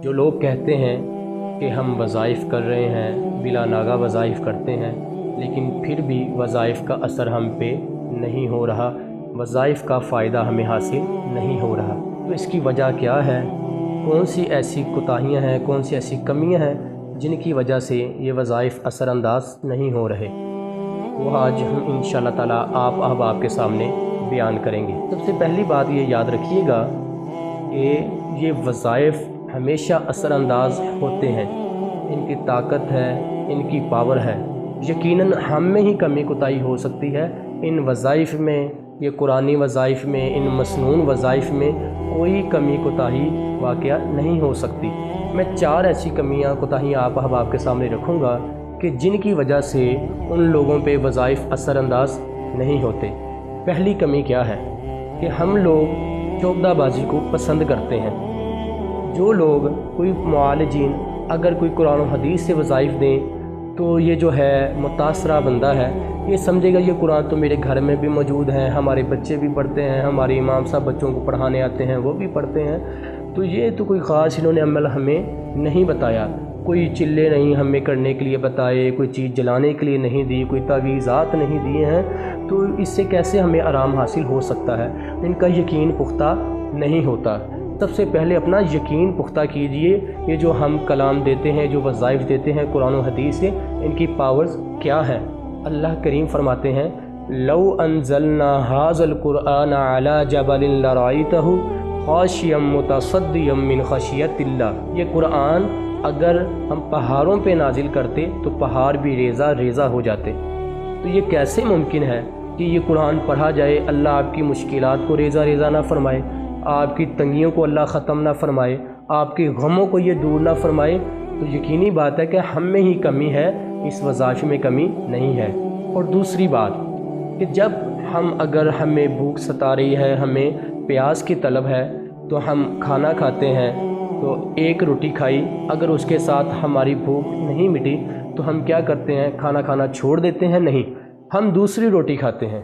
جو لوگ کہتے ہیں کہ ہم وظائف کر رہے ہیں، بلا ناغہ وظائف کرتے ہیں، لیکن پھر بھی وظائف کا اثر ہم پہ نہیں ہو رہا، وظائف کا فائدہ ہمیں حاصل نہیں ہو رہا، تو اس کی وجہ کیا ہے؟ کون سی ایسی کوتاہیاں ہیں، کون سی ایسی کمیاں ہیں جن کی وجہ سے یہ وظائف اثر انداز نہیں ہو رہے؟ وہ آج ہم انشاءاللہ تعالیٰ آپ احباب کے سامنے بیان کریں گے۔ سب سے پہلی بات یہ یاد رکھیے گا کہ یہ وظائف ہمیشہ اثر انداز ہوتے ہیں، ان کی طاقت ہے، ان کی پاور ہے۔ یقیناً ہم میں ہی کمی کوتاہی ہو سکتی ہے، ان وظائف میں، یہ قرآنی وظائف میں، ان مسنون وظائف میں کوئی کمی کوتاہی واقعہ نہیں ہو سکتی۔ میں 4 ایسی کمیاں کوتاہیاں آپ احباب کے سامنے رکھوں گا کہ جن کی وجہ سے ان لوگوں پہ وظائف اثر انداز نہیں ہوتے۔ پہلی کمی کیا ہے کہ ہم لوگ چوکدہ بازی کو پسند کرتے ہیں۔ جو لوگ، کوئی معالجین اگر کوئی قرآن و حدیث سے وظائف دیں تو یہ جو ہے متاثرہ بندہ ہے، یہ سمجھے گا یہ قرآن تو میرے گھر میں بھی موجود ہیں، ہمارے بچے بھی پڑھتے ہیں، ہمارے امام صاحب بچوں کو پڑھانے آتے ہیں وہ بھی پڑھتے ہیں، تو یہ تو کوئی خاص انہوں نے عمل ہمیں نہیں بتایا، کوئی چلے نہیں ہمیں کرنے کے لیے بتائے، کوئی چیز جلانے کے لیے نہیں دی، کوئی تعویذات نہیں دیے ہیں، تو اس سے کیسے ہمیں آرام حاصل ہو سکتا ہے؟ ان کا یقین پختہ نہیں ہوتا۔ سب سے پہلے اپنا یقین پختہ کیجئے، یہ جو ہم کلام دیتے ہیں، جو وظائف دیتے ہیں قرآن و حدیث سے، ان کی پاورز کیا ہیں؟ اللہ کریم فرماتے ہیں لو انزلنا هذا القرآن على جبل لرأيته خاشعا متصدعا من خشیۃ اللہ، یہ قرآن اگر ہم پہاڑوں پہ نازل کرتے تو پہاڑ بھی ریزہ ریزہ ہو جاتے۔ تو یہ کیسے ممکن ہے کہ یہ قرآن پڑھا جائے، اللہ آپ کی مشکلات کو ریزہ ریزہ نہ فرمائے، آپ کی تنگیوں کو اللہ ختم نہ فرمائے، آپ کے غموں کو یہ دور نہ فرمائے؟ تو یقینی بات ہے کہ ہم میں ہی کمی ہے، اس وظائف میں کمی نہیں ہے۔ اور دوسری بات کہ جب اگر ہمیں بھوک ستا رہی ہے، ہمیں پیاس کی طلب ہے، تو ہم کھانا کھاتے ہیں، تو ایک روٹی کھائی، اگر اس کے ساتھ ہماری بھوک نہیں مٹی تو ہم کیا کرتے ہیں؟ کھانا کھانا چھوڑ دیتے ہیں؟ نہیں، ہم دوسری روٹی کھاتے ہیں۔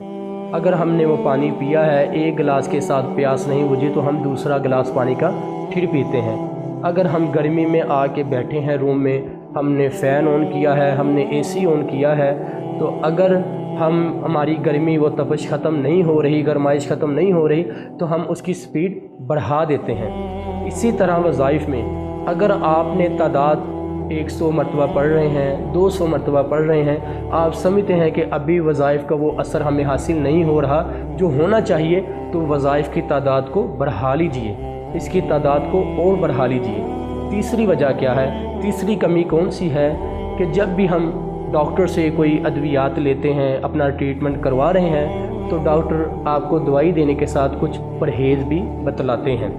اگر ہم نے وہ پانی پیا ہے، ایک گلاس کے ساتھ پیاس نہیں بجھی تو ہم دوسرا گلاس پانی کا پھر پیتے ہیں۔ اگر ہم گرمی میں آ کے بیٹھے ہیں روم میں، ہم نے فین آن کیا ہے، ہم نے اے سی آن کیا ہے، تو اگر ہماری گرمی وہ تپش ختم نہیں ہو رہی، گرمائش ختم نہیں ہو رہی، تو ہم اس کی سپیڈ بڑھا دیتے ہیں۔ اسی طرح وظائف میں اگر آپ نے تعداد 100 مرتبہ پڑھ رہے ہیں، 200 مرتبہ پڑھ رہے ہیں، آپ سمجھتے ہیں کہ ابھی وظائف کا وہ اثر ہمیں حاصل نہیں ہو رہا جو ہونا چاہیے، تو وظائف کی تعداد کو بڑھا لیجئے، اس کی تعداد کو اور بڑھا لیجئے۔ تیسری وجہ کیا ہے؟ تیسری کمی کون سی ہے کہ جب بھی ہم ڈاکٹر سے کوئی ادویات لیتے ہیں، اپنا ٹریٹمنٹ کروا رہے ہیں، تو ڈاکٹر آپ کو دوائی دینے کے ساتھ کچھ پرہیز بھی بتلاتے ہیں۔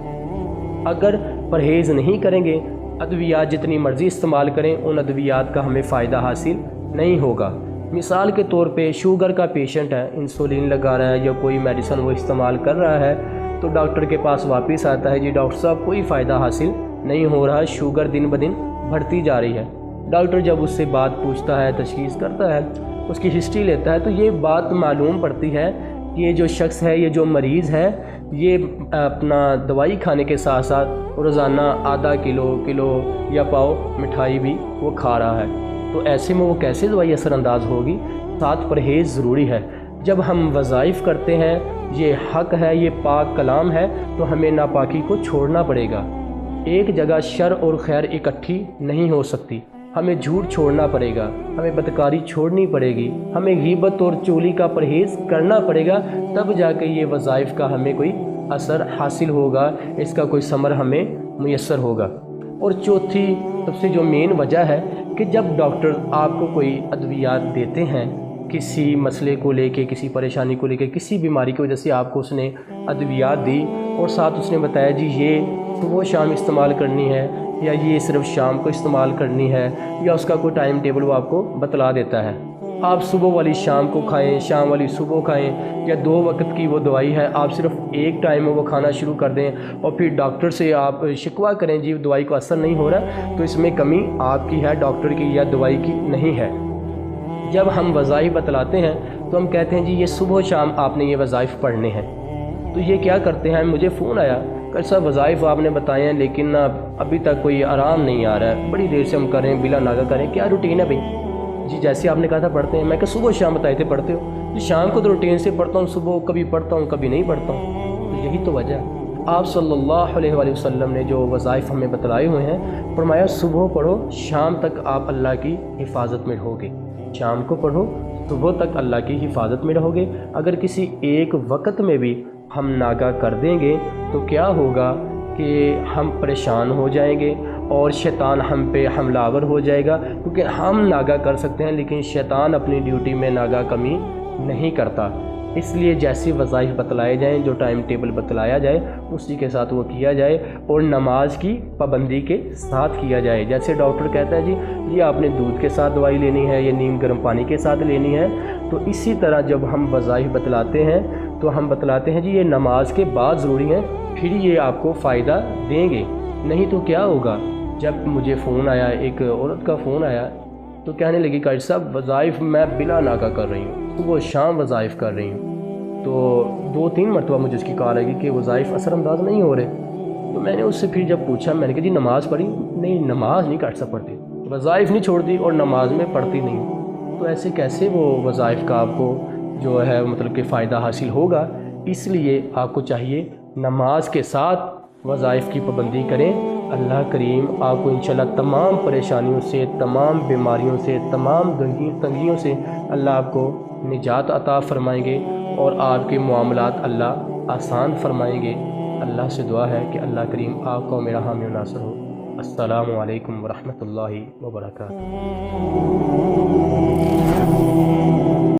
اگر پرہیز نہیں کریں گے، ادویات جتنی مرضی استعمال کریں، ان ادویات کا ہمیں فائدہ حاصل نہیں ہوگا۔ مثال کے طور پہ شوگر کا پیشنٹ ہے، انسولین لگا رہا ہے یا کوئی میڈیسن وہ استعمال کر رہا ہے، تو ڈاکٹر کے پاس واپس آتا ہے، جی ڈاکٹر صاحب کوئی فائدہ حاصل نہیں ہو رہا، شوگر دن بدن بڑھتی جا رہی ہے۔ ڈاکٹر جب اس سے بات پوچھتا ہے، تشخیص کرتا ہے، اس کی ہسٹری لیتا ہے، تو یہ بات معلوم پڑتی ہے کہ یہ جو شخص ہے، یہ جو مریض ہے، یہ اپنا دوائی کھانے کے ساتھ ساتھ روزانہ آدھا کلو یا پاؤ مٹھائی بھی وہ کھا رہا ہے۔ تو ایسے میں وہ کیسے دوائی اثر انداز ہوگی؟ ساتھ پرہیز ضروری ہے۔ جب ہم وظائف کرتے ہیں، یہ حق ہے، یہ پاک کلام ہے، تو ہمیں ناپاکی کو چھوڑنا پڑے گا۔ ایک جگہ شر اور خیر اکٹھی نہیں ہو سکتی، ہمیں جھوٹ چھوڑنا پڑے گا، ہمیں بدکاری چھوڑنی پڑے گی، ہمیں غیبت اور چغلی کا پرہیز کرنا پڑے گا، تب جا کے یہ وظائف کا ہمیں کوئی اثر حاصل ہوگا، اس کا کوئی ثمر ہمیں میسر ہوگا۔ اور چوتھی سب سے جو مین وجہ ہے کہ جب ڈاکٹر آپ کو کوئی ادویات دیتے ہیں، کسی مسئلے کو لے کے، کسی پریشانی کو لے کے، کسی بیماری کی وجہ سے آپ کو اس نے ادویات دی، اور ساتھ اس نے بتایا جی یہ صبح و شام استعمال کرنی ہے، یا یہ صرف شام کو استعمال کرنی ہے، یا اس کا کوئی ٹائم ٹیبل وہ آپ کو بتلا دیتا ہے، آپ صبح والی شام کو کھائیں، شام والی صبح کھائیں، یا 2 وقت کی وہ دوائی ہے، آپ صرف ایک ٹائم میں وہ کھانا شروع کر دیں، اور پھر ڈاکٹر سے آپ شکوہ کریں جی دوائی کو اثر نہیں ہو رہا، تو اس میں کمی آپ کی ہے، ڈاکٹر کی یا دوائی کی نہیں ہے۔ جب ہم وظائف بتلاتے ہیں تو ہم کہتے ہیں جی یہ صبح و شام آپ نے یہ وظائف پڑھنے ہیں، تو یہ کیا کرتے ہیں؟ مجھے فون آیا کہ صاحب وظائف آپ نے بتائے ہیں لیکن ابھی تک کوئی آرام نہیں آ رہا ہے، بڑی دیر سے ہم کر رہے ہیں، بلا ناغہ کریں، کیا روٹین ہے بھائی؟ جی جیسے آپ نے کہا تھا پڑھتے ہیں، میں کہ صبح شام بتائے تھے پڑھتے ہو، جی شام کو تو روٹین سے پڑھتا ہوں، صبح کبھی پڑھتا ہوں کبھی نہیں پڑھتا ہوں، تو یہی تو وجہ ہے۔ آپ صلی اللہ علیہ وآلہ وسلم نے جو وظائف ہمیں بتلائے ہوئے ہیں، فرمایا صبح پڑھو، شام تک آپ اللہ کی حفاظت میں رہو گے، شام کو پڑھو، صبح تک اللہ کی حفاظت میں رہو گے۔ اگر کسی ایک وقت میں بھی ہم ناغہ کر دیں گے تو کیا ہوگا کہ ہم پریشان ہو جائیں گے اور شیطان ہم پہ حملہ آور ہو جائے گا، کیونکہ ہم ناغہ کر سکتے ہیں لیکن شیطان اپنی ڈیوٹی میں ناغہ کمی نہیں کرتا۔ اس لیے جیسی وظائف بتلائے جائیں، جو ٹائم ٹیبل بتلایا جائے اسی کے ساتھ وہ کیا جائے، اور نماز کی پابندی کے ساتھ کیا جائے۔ جیسے ڈاکٹر کہتا ہے جی آپ نے دودھ کے ساتھ دوائی لینی ہے یا نیم گرم پانی کے ساتھ لینی ہے، تو اسی طرح جب ہم وظائف بتلاتے ہیں تو ہم بتلاتے ہیں جی یہ نماز کے بعد ضروری ہیں، پھر یہ آپ کو فائدہ دیں گے۔ نہیں تو کیا ہوگا؟ جب مجھے فون آیا، ایک عورت کا فون آیا، تو کہنے لگی قاری صاحب وظائف میں بلا ناغہ کر رہی ہوں، صبح شام وظائف کر رہی ہوں، تو 2-3 مرتبہ مجھے اس کی کال آئی کہ وظائف اثر انداز نہیں ہو رہے۔ تو میں نے اس سے پھر جب پوچھا، میں نے کہا جی نماز پڑھی؟ نہیں، نماز نہیں کٹ سا پڑھتی، وظائف نہیں چھوڑ دی اور نماز میں پڑھتی نہیں، تو ایسے کیسے وہ وظائف کا آپ کو جو ہے مطلب کہ فائدہ حاصل ہوگا؟ اس لیے آپ کو چاہیے نماز کے ساتھ وظائف کی پابندی کریں۔ اللہ کریم آپ کو انشاءاللہ تمام پریشانیوں سے، تمام بیماریوں سے، تمام تنگیوں سے اللہ آپ کو نجات عطا فرمائیں گے اور آپ کے معاملات اللہ آسان فرمائیں گے۔ اللہ سے دعا ہے کہ اللہ کریم آپ کو میرا حامی و ناصر ہو۔ السلام علیکم ورحمۃ اللہ وبرکاتہ۔